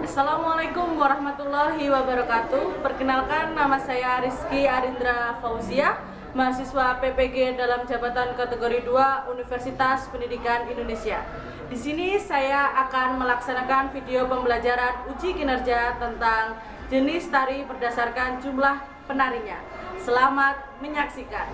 Assalamualaikum warahmatullahi wabarakatuh. Perkenalkan, nama saya Rizky Arindra Fauzia, mahasiswa PPG dalam jabatan kategori 2 Universitas Pendidikan Indonesia. Di sini saya akan melaksanakan video pembelajaran uji kinerja tentang jenis tari berdasarkan jumlah penarinya. Selamat menyaksikan.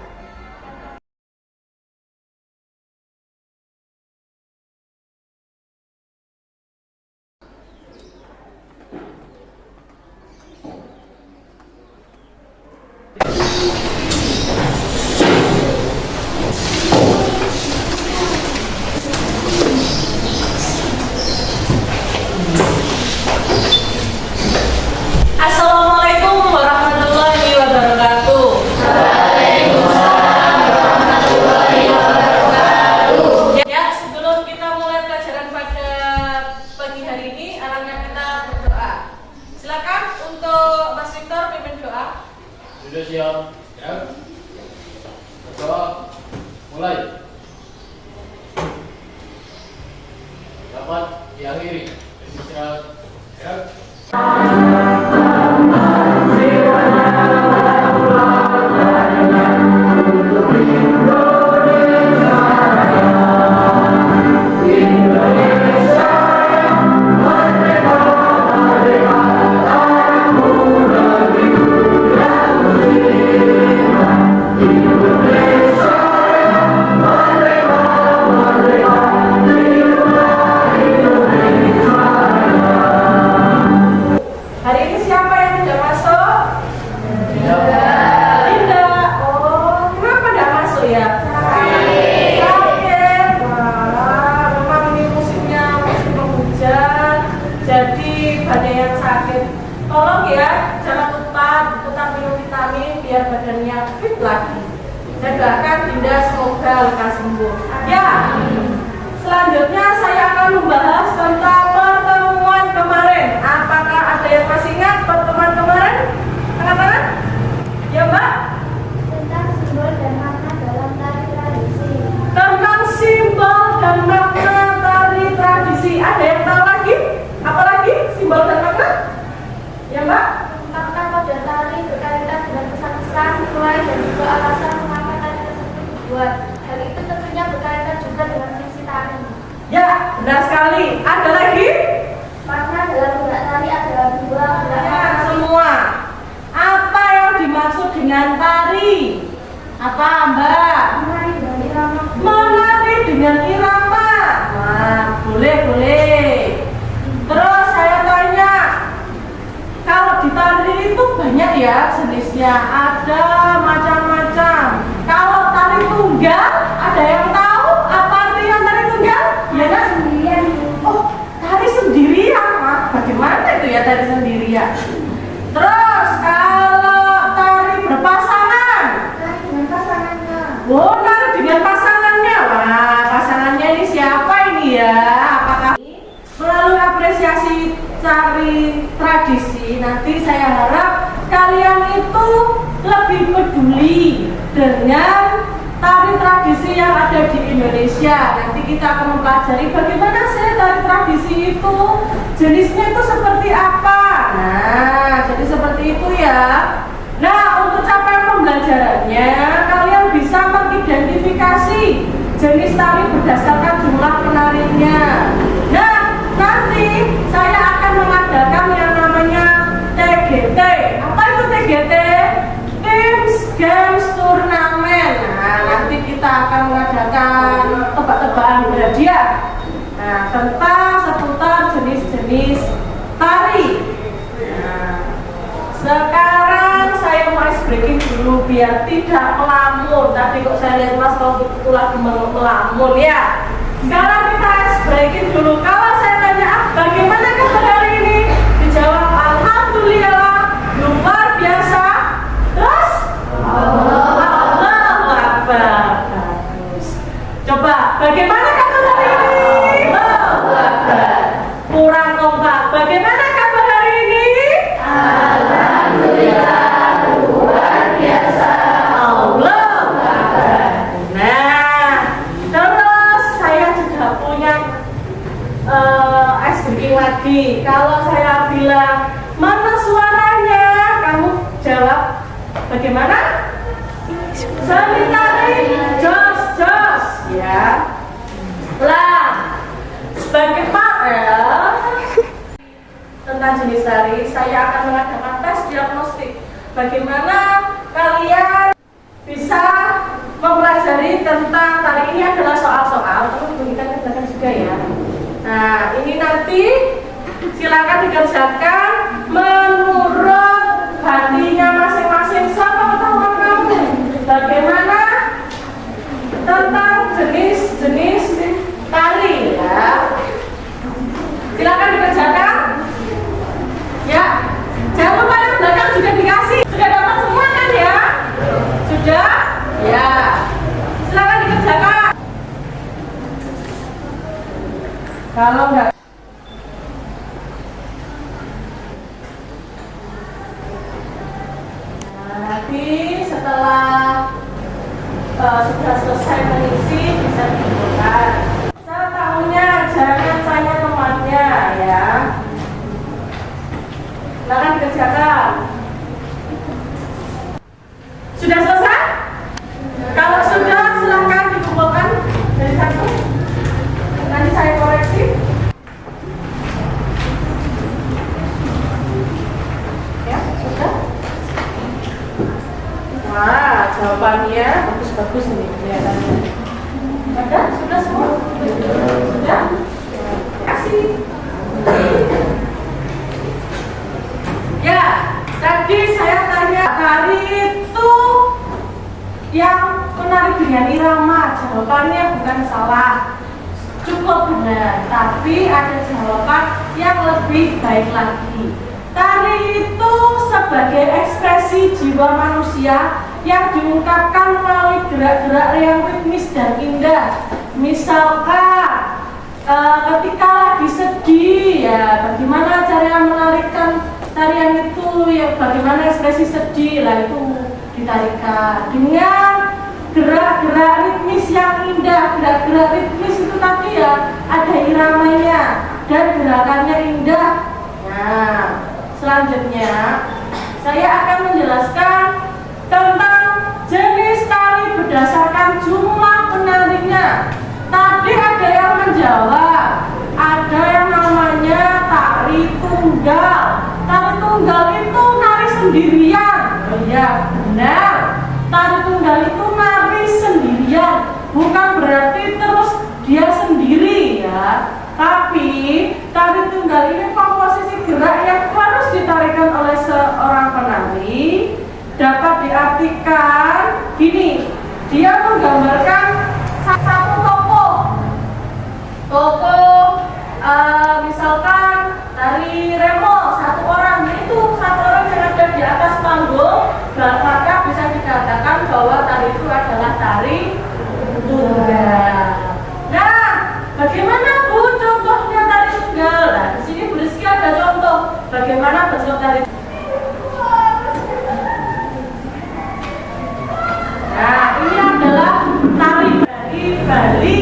Assalamualaikum warahmatullahi wabarakatuh. Waalaikumsalam warahmatullahi wabarakatuh. Ya, sebelum kita mulai pelajaran pada pagi hari ini, alangkah kita berdoa. Silakan untuk Mas Victor pimpin doa. Sudah siap? Ya. Berdoa. Mulai. Dapat diakhiri. Istirahat. Ya. Hari ini siapa yang tidak masuk? Tidak. Oh, kenapa tidak masuk ya? Sakit. Wah, memang ini musimnya musim penghujan, jadi banyak yang sakit. Tolong ya, jangan lupa tetap minum vitamin biar badannya fit lagi. Saya doakan Dinda semoga lekas sembuh. Ya. Selanjutnya saya akan membahas tentang pertemuan kemarin. Apakah ada yang masih ingat pertemuan kemarin? Angkat tangan. Ya, Mbak? Tentang simbol dan makna dalam tari tradisi. Tentang simbol dan makna tari tradisi. Ada yang tahu lagi? Apalagi simbol dan makna? Ya, Mbak? Makna pada tari berkaitan dengan pesan-pesan, nilai dan juga alasan mengapa tari tersebut dibuat. Hal itu tentunya berkaitan juga dengan fungsi tari. Ya, benar sekali. Ada lagi? Makna dalam gerak tari adalah dua Ya, gerakan. semua. Apa yang dimaksud dengan tari? Apa, Mbak? Menari dengan irama. Menari dengan irama. Wah, boleh. Terus saya tanya, kalau di tari itu banyak ya jenisnya, ada macam-macam. Kalau tari tunggal, ada yang tahu apa artinya tari tunggal? Ya kan? Sendirian. Oh, tari sendirian. Wah, bagaimana itu ya tari sendirian? Terus kalau tari berpasangan, Tari dengan pasangannya. oh, tari dengan pasangannya. Wah, pasangannya ini siapa ini ya? Apakah melalui apresiasi tari tradisi, nanti saya harap kalian itu lebih peduli dengan tari tradisi yang ada di Indonesia. Nanti kita akan mempelajari bagaimana sih tari tradisi itu, jenisnya itu seperti apa. Nah, jadi seperti itu ya. Nah, untuk capaian pembelajarannya, kalian bisa mengidentifikasi jenis tari berdasarkan jumlah penarinya. Nah, nanti saya akan mengadakan yang namanya TGT. Apa itu TGT? Games Turnamen. Nah, nanti kita akan mengadakan tebak-tebakan berhadiah. Nah, tentang seputar jenis-jenis tari. Nah, sekarang saya mau ice breaking dulu biar tidak melamun. Tadi kok saya lihat Mas Taufik itu lagi melamun ya. Sekarang kita ice breaking dulu. Kalau saya tanya, bagaimana kabar hari ini? Dijawab, alhamdulillah, luar biasa. Terus? Allahu Akbar. Bagus. Coba, bagaimana kabar hari ini? Allahu Akbar. Kurang kompak. Bagaimana kabar hari ini? Alhamdulillah, luar biasa. Allahu Akbar. Nah, terus saya juga punya ice breaking lagi. saya bilang, mana suaranya? Kamu jawab, bagaimana? Seni tari, jos, jos, ya. Lah, sebagai partner tentang jenis tari, saya akan mengadakan tes diagnostik. Bagaimana kalian bisa mempelajari tentang tari ini adalah soal-soal, perlu kita kerjakan juga ya. Nah, ini nanti silakan dikerjakan menurut hatinya masing-masing sama teman kamu. Bagaimana tentang jenis-jenis tari ya. Silakan dikerjakan. Ya. Jangan lupa yang belakang juga dikasih. Sudah dapat semua kan ya? Sudah? Ya. Silakan dikerjakan. Kalau enggak nanti setelah sudah selesai mengisi bisa dikumpulkan. Saya tahunya jangan tanya temannya ya. Silakan dikerjakan. Sudah selesai? Kalau sudah silakan dikumpulkan dari satu. Nanti saya koreksi. Ya, sudah. Wah, jawabannya bagus-bagus nih kelihatannya. Ada? Sudah semua? Sudah? Terima kasih. Ya, tadi saya tanya tari itu yang menari dengan irama. Jawabannya bukan salah, cukup benar. Tapi ada jawaban yang lebih baik lagi. Tari itu sebagai ekspresi jiwa manusia yang diungkapkan melalui gerak-gerak yang ritmis dan indah. Misalkan ketika lagi sedih, ya bagaimana cara menarikan tarian itu, ya bagaimana ekspresi sedih, lah itu ditarikan dengan gerak-gerak ritmis yang indah. Gerak-gerak ritmis itu tadi ya ada iramanya dan gerakannya indah. Nah, selanjutnya saya akan menjelaskan tentang jenis tari berdasarkan jumlah penarinya. Tadi ada yang menjawab, ada yang namanya tari tunggal. Tari tunggal itu nari sendirian. Oh iya, benar. Tari tunggal itu nari sendirian, bukan berarti terus dia sendiri ya. Tapi tari tunggal ini komposisi gerak yang harus ditarikan oleh seorang penari dapat diartikan gini. Dia menggambarkan satu tokoh, misalkan tari remo, satu orang, itu satu orang yang ada di atas panggung, maka bisa dikatakan bahwa tari itu adalah tari tunggal. Nah, bagaimana Bu contohnya tari tunggal? Nah, di sini Bu Rizky ada contoh bagaimana bentuk tari. Nah, ini adalah tari dari Bali.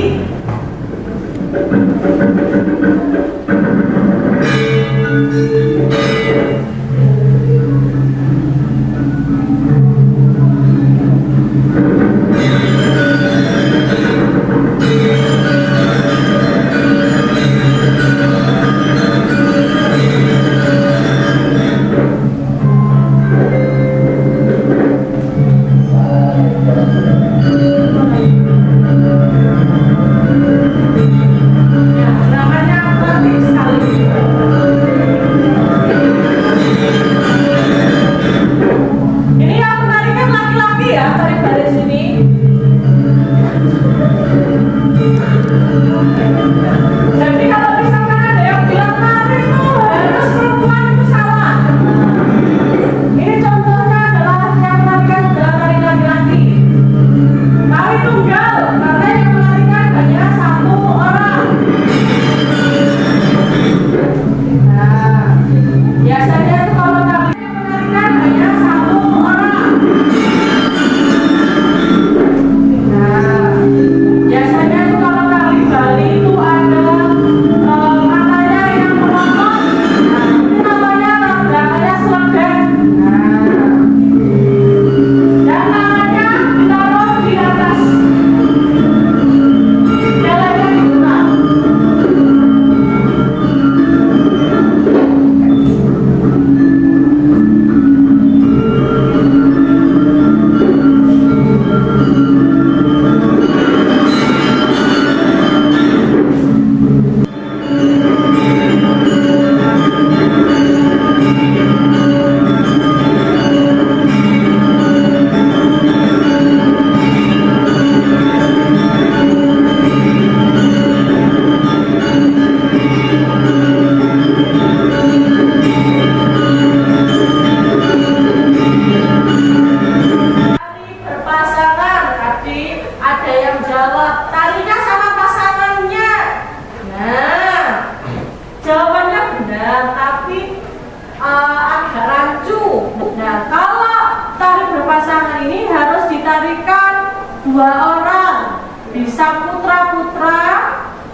agak rancu. Nah, kalau tari berpasangan ini harus ditarikan 2 orang, bisa putra-putra,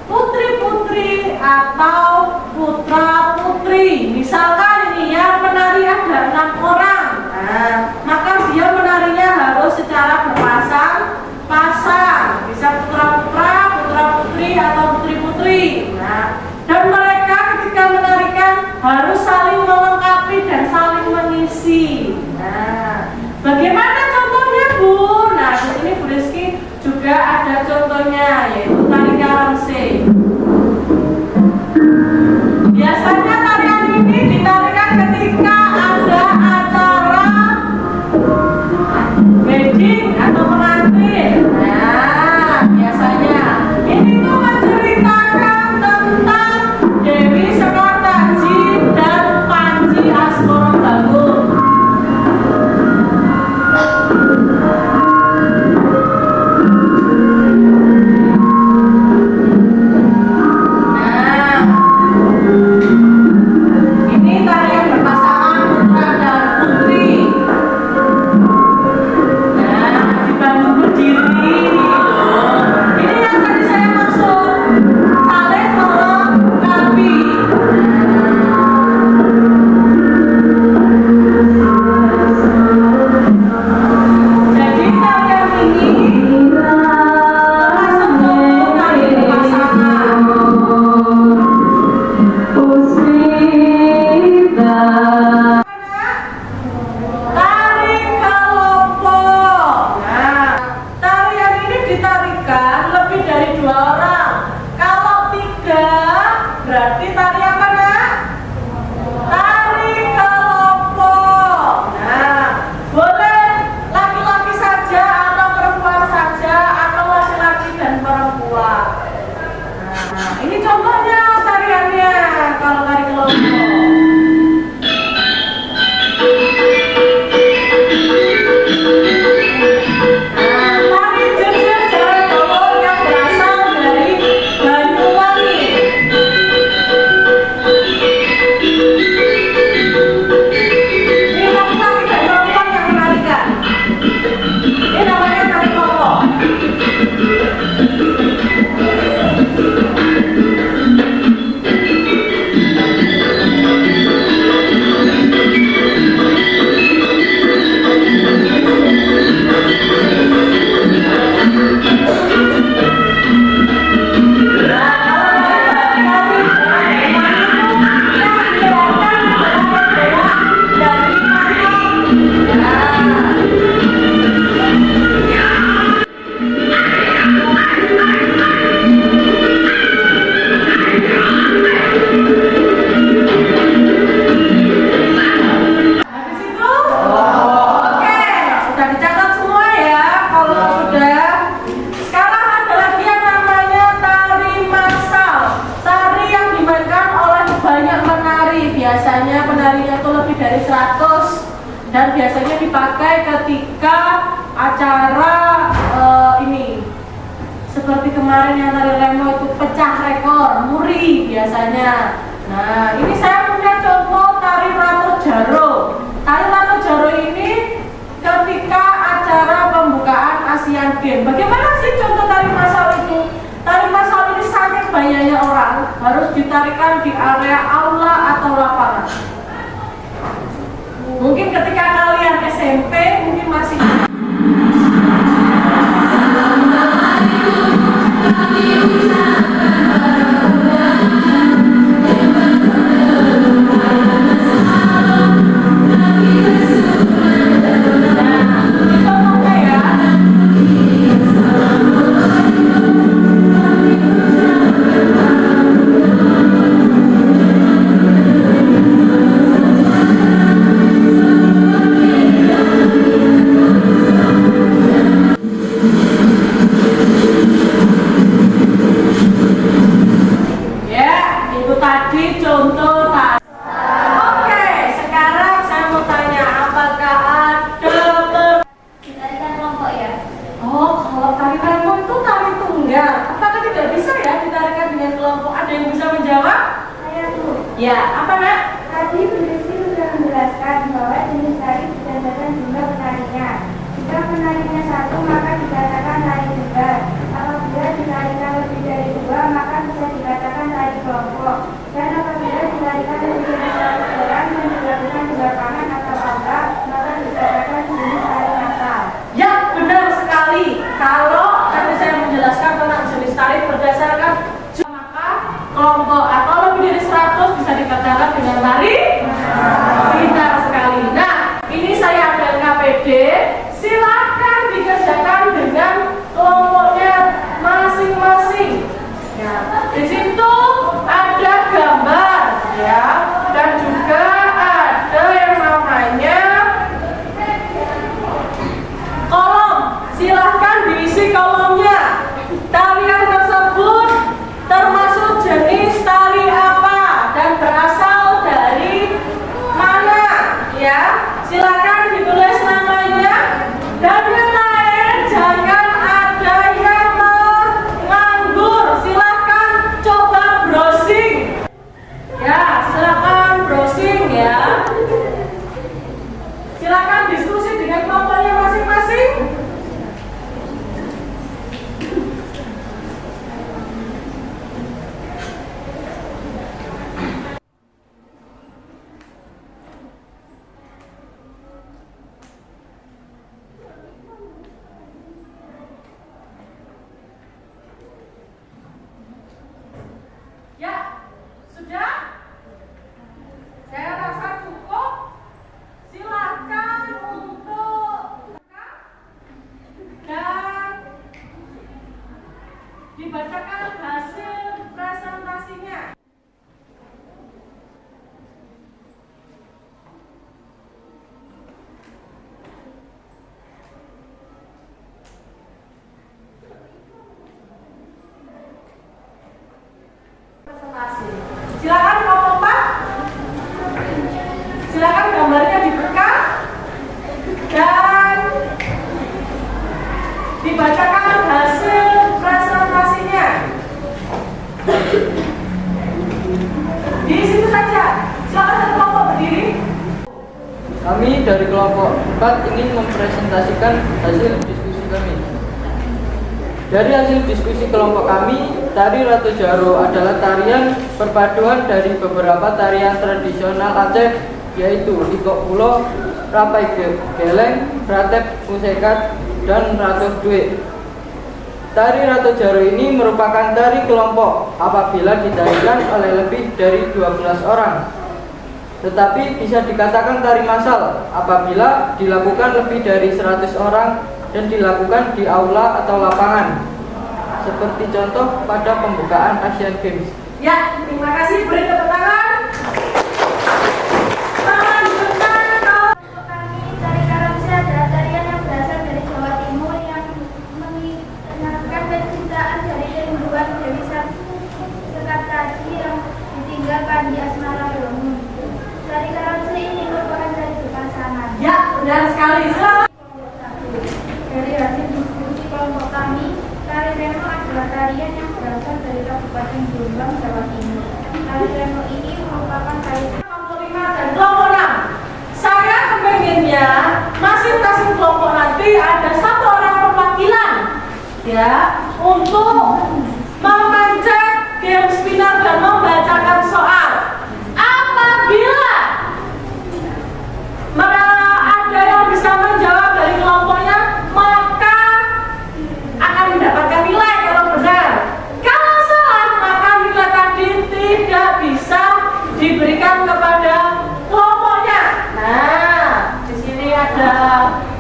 putri-putri, atau putra-putri. Misalkan ini yang menari ada 6 orang, nah, maka dia menarinya harus secara berpasang-pasang, bisa putra-putra, putra-putri, atau putri-putri. Nah, dan mereka ketika menarikan harus saling melengkapi dan saling mengisi. Nah, bagaimana contohnya, Bu? Nah, di sini Bu Rizky juga ada contohnya, yaitu tari karangse. Biasanya tarian ini ditarikan ketika ada acara wedding atau pengantin. Nah, biasanya ini tuh menceritakan tentang Dewi Sekartaji dan Panji Asmorobangun. Ini tarian berpasangan putra dan putri. Nah, dibantu berdiri loh. Ini yang tadi saya maksud, saling melengkapi. Jadi tarian ini termasuk bentuk tari berpasangan. Tari kelompok. Nah, tarian ini ditarikan lebih dari 2 orang. Kalau 3 berarti tari apa, Nak? Tari kelompok. Nah, boleh laki-laki saja atau perempuan saja, atau laki-laki dan perempuan. Nah, ini contohnya tariannya kalau tari kelompok. Tari jejer jalan dolor yang berasal dari Banyuwangi. Ini laki-laki dan perempuan yang menarikan. Ini namanya tari kelompok. Habis itu, oke, sudah dicatat semua ya. Kalau sudah, sekarang ada lagi yang namanya tari massal. Tari yang dimainkan oleh banyak penari. Biasanya penarinya itu lebih dari 100 dan biasanya dipakai ketika acara ini. Seperti kemarin yang tari Remo itu pecah rekor muri biasanya. Nah, ini saya punya contoh tari Ratu Jaro. Tari Ratu Jaro ini ketika acara pembukaan Asian Games. Bagaimana sih contoh tari massal itu? Tari massal ini saking banyaknya orang harus ditarikan di area aula atau lapangan. Mungkin ketika kalian SMP mungkin masih silakan ditulis namanya dan yang lain jangan ada yang menganggur. Silakan coba browsing. Ya, silakan browsing ya. Silakan diskusi dengan kelompoknya masing-masing. Ya, sudah? Saya rasa cukup. Silakan untuk dan dibacakan hasil presentasinya. Presentasi. Silakan kelompok 4. Silakan gambarnya dibuka dan dibacakan hasil presentasinya. Di situ saja. Silakan satu kelompok berdiri. Kami dari kelompok 4 ingin mempresentasikan hasil diskusi kami. Dari hasil diskusi kelompok kami, tari Ratu Jaro adalah tarian perpaduan dari beberapa tarian tradisional Aceh, yaitu Ikok Pulo, Rapai Geleng, Ratep Musekat, dan Ratu Duit. Tari Ratu Jaro ini merupakan tari kelompok apabila ditarikan oleh lebih dari 12 orang. Tetapi bisa dikatakan tari massal apabila dilakukan lebih dari 100 orang dan dilakukan di aula atau lapangan, seperti contoh pada pembukaan Asian Games. Ya, terima kasih. Beri tepuk tangan. Selanjutnya Kami tari Karamsi adalah tarian yang berasal dari Jawa Timur yang mengenalkan kecintaan dari kerinduan Dewi Sekatadi yang ditinggal Panji Asmara Domu. Tari Karamsi ini merupakan tari berpasangan. ya, benar sekali. Selamat. Dari hasil diskusi kelompok kami, tari remo adalah tarian yang berasal dari Kabupaten Jombang, Jawa Timur. Tari remo ini merupakan tari Kelompok 5 dan kelompok 6. Saya kepengennya masing-masing kelompok nanti ada satu orang perwakilan ya untuk mengecek game spinner dan membacakan soal. Apabila ada yang bisa menjawab dari kelompoknya, maka akan mendapatkan nilai kalau benar. Kalau salah, maka nilai tadi tidak bisa diberikan kepada kelompoknya. Nah, di sini ada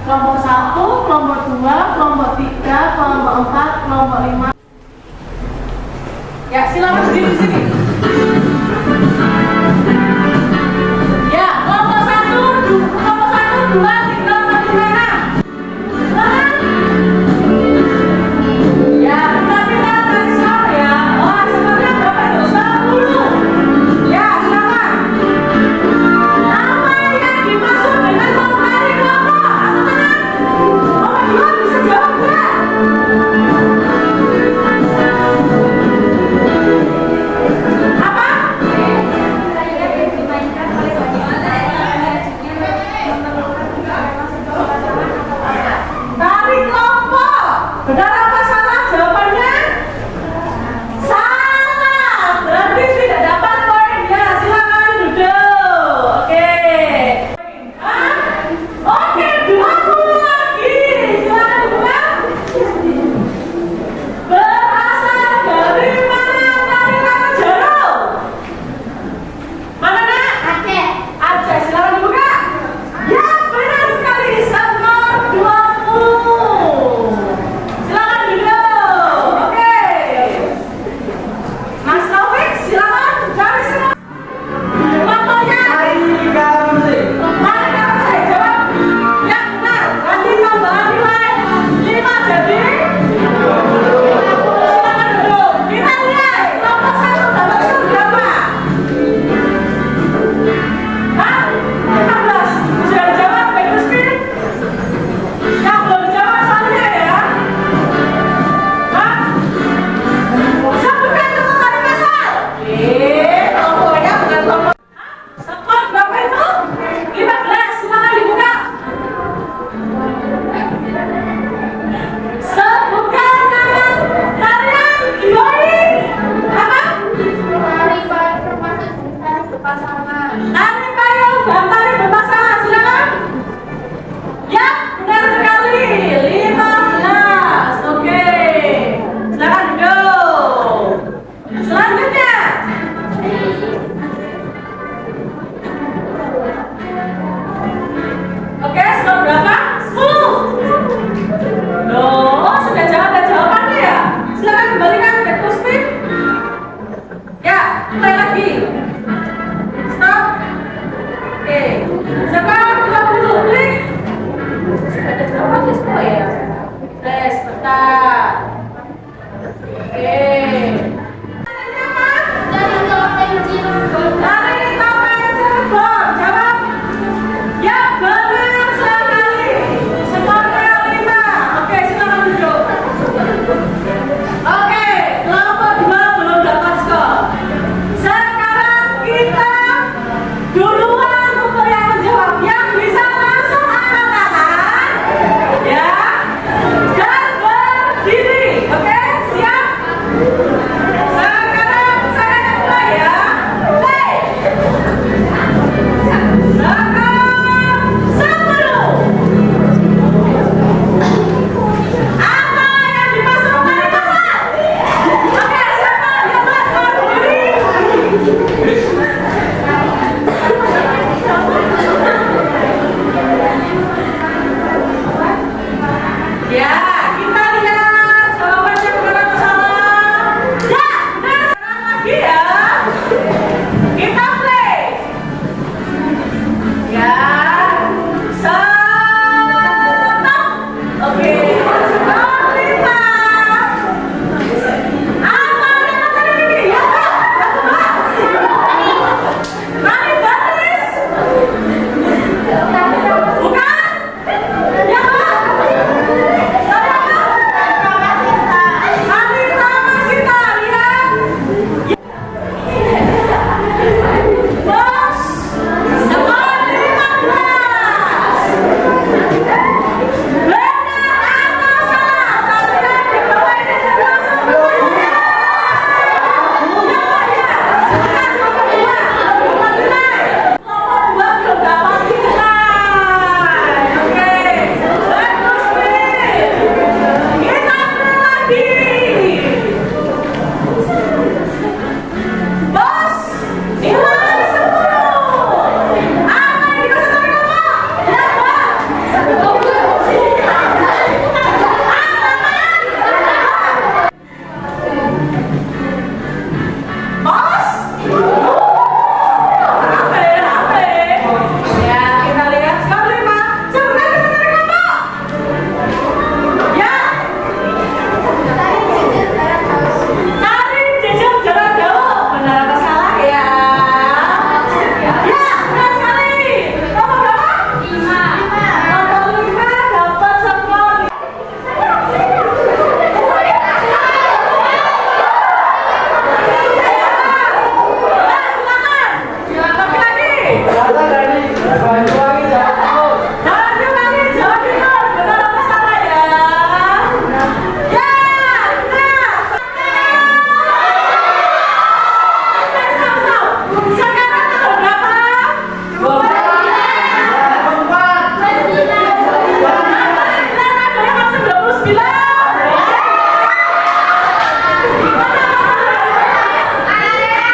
kelompok 1, kelompok 2, kelompok 3, kelompok 4, kelompok 5. Sekarang 20 klik. Ada berapa siswa ya? Tes, bentar. Oke. Dari Kabupaten Cirebon. Dari Kabupaten Cirebon, jawab. Yang benar sekali. Skornya 5. Oke, silakan duduk. Oke, kelompok 2 belum dapat skor. Sekarang kita duluan untuk yang menjawab. Yang bisa langsung angkat tangan, ya, dan berdiri. Oke, siap? Sekarang saya mulai ya. Play. Sekarang 10. Apa yang dimasukkan di pasar? Oke, siapa yang masuk berdiri? Ya, kita lihat jawabannya benar atau salah. Ya, benar. Sekarang lagi ya. Kita play. Ya, stop. Oke, skor 5. Apa yang akan ini? Ya, Rani Baris. Bukan? Ya, Anita Masita, lihat. Bos, skor 15. Benar atau salah? Kalian di bawah ini langsung berhasil. Ya, kita lihat skor 5. Sebenarnya kita tarik kelompok. Ya, tarik jejer jarak jauh. Benar atau salah ya? Ya, benar sekali. Kelompok berapa? 5. Kelompok 5 dapat skor. Silakan. Lagi-lagi. Berasal dari Banyuwangi, Jawa Timur. Banyuwangi, Jawa Timur. Benar atau salah ya? Ya, benar. Sekarang tanggal berapa? 29. Ada yang masuk 29. Kita lihat.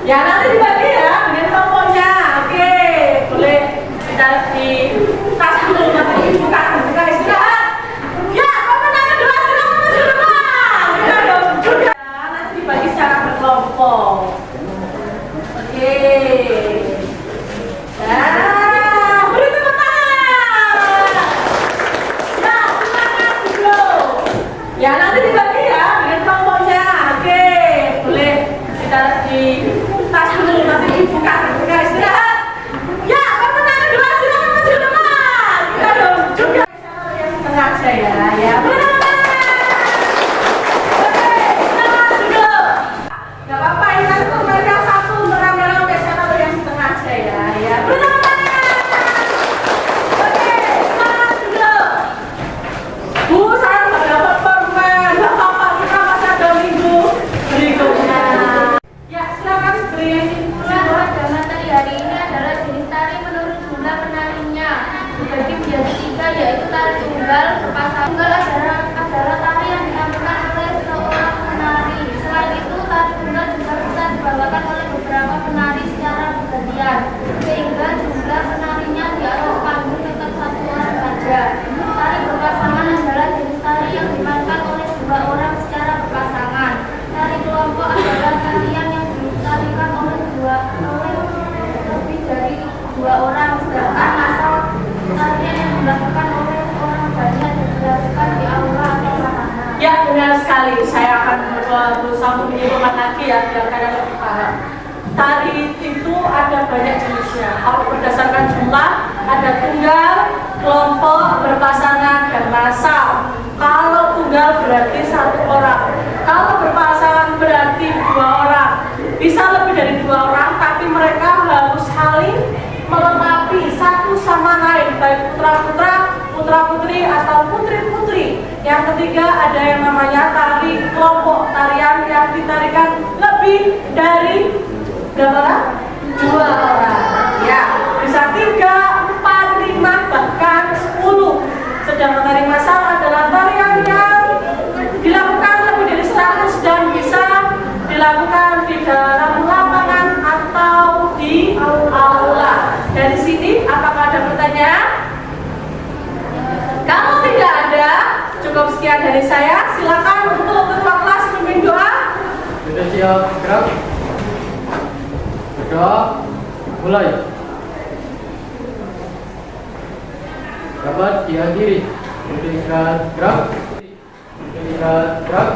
Ya nanti dibagi ya dengan kelompoknya. Oke, boleh ditaruh di tas dulu nanti dibuka istirahat. Ya, pemenang kedua silakan maju depan. Ya dong, juga. Nanti dibagi secara berkelompok. Oke. Nah, beri tepuk tangan. Ya, semangat dulu. Ya nanti dibagi ya dengan kelompoknya. Oke, boleh ditaruh di tas dulu nanti dibuka istirahat. Ya, pemenang kedua silakan maju depan. Kita dong juga yang tengah aja ya. Ya, benar. Oke, semangat dulu. Gak apa-apa, ini nanti pemegang satu merame-rame siapa yang tengah aja ya. Ya, benar. Oke, semangat dulu. Bu, saya nggak dapat permen. Gak apa-apa, kita masih ada minggu berikutnya. Ya, silakan beri. Kesimpulan pada materi hari ini adalah jenis tari menurut jumlah penarinya dibagi menjadi 3, yaitu tari tunggal, berpasangan. Tunggal adalah tari yang ditampilkan oleh seorang penari. Selain itu, tari tunggal juga bisa dibawakan oleh beberapa penari secara bergantian, sehingga jumlah penarinya di atas panggung tetap 1 orang saja. Tari berpasangan adalah jenis tari yang dimainkan oleh 2 orang secara berpasangan. Tari kelompok adalah tarian yang ditarikan oleh lebih dari 2 orang, sedangkan asal tarian yang dilakukan oleh orang banyak dan dilakukan di aula atau lapangan. Ya, benar sekali. Saya akan berusaha menyimpulkan lagi ya, biar kalian lebih paham. Tari itu ada banyak jenisnya. Kalau berdasarkan jumlah, ada tunggal, kelompok, berpasangan, dan massal. Kalau tunggal berarti 1 orang. Kalau berpasangan berarti 2 orang. Bisa lebih dari 2 orang, tapi mereka harus saling melengkapi satu sama lain, baik putra-putra, putra-putri, atau putri-putri. Yang ketiga ada yang namanya tari kelompok, tarian yang ditarikan lebih dari berapa orang? 2 orang. Ya, bisa 3, 4, 5, bahkan 10. Sedangkan tari massal adalah tarian yang dilakukan lebih dari 100 dan bisa dilakukan di dalam lapangan atau di aula. Dari sini, apakah ada pertanyaan? Kalau tidak ada, cukup sekian dari saya. Silakan untuk ketua kelas memimpin doa. Sudah siap, gerak. Berdoa, mulai. Dapat dihadiri. Sudah istirahat, gerak. Sudah istirahat, gerak.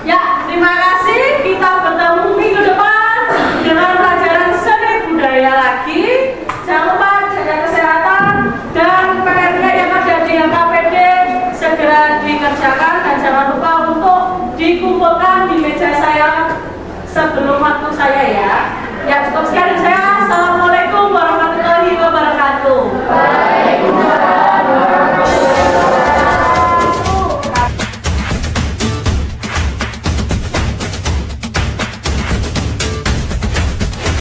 Ya, terima kasih. Kita bertemu minggu depan dengan pelajaran seni budaya lagi. Jangan